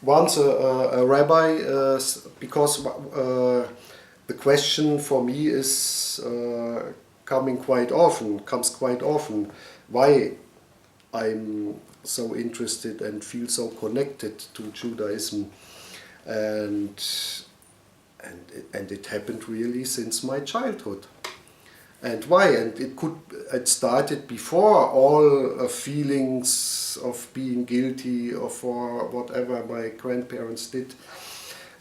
once a rabbi, because the question for me is comes quite often, why I'm so interested and feel so connected to Judaism, and it happened really since my childhood. And why? And it started before all feelings of being guilty or for whatever my grandparents did.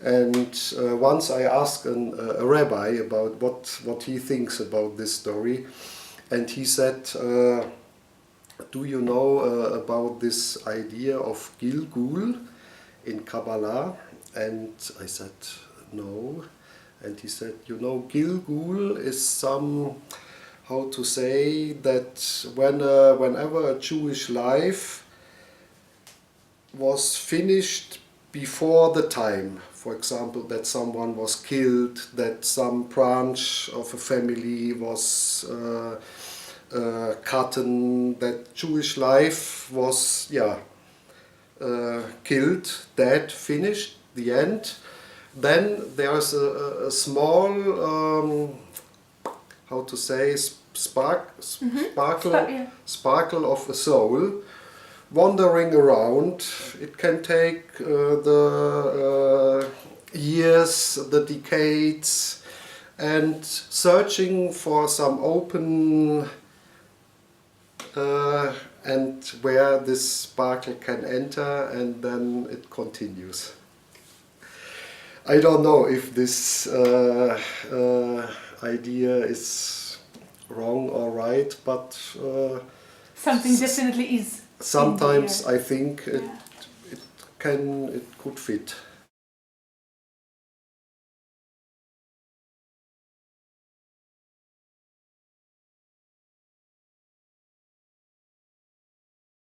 And once I asked a rabbi about what he thinks about this story, and he said, do you know about this idea of Gilgul in Kabbalah? And I said, no. And he said, you know, Gilgul is some, how to say, that whenever a Jewish life was finished before the time, for example, that someone was killed, that some branch of a family was cut, that Jewish life was, killed, dead, finished, the end. Then there's a small, how to say, sparkle of a soul wandering around. It can take the years, the decades, and searching for some open and where this sparkle can enter, and then it continues. I don't know if this idea is wrong or right, but something definitely is. Sometimes I think it could fit.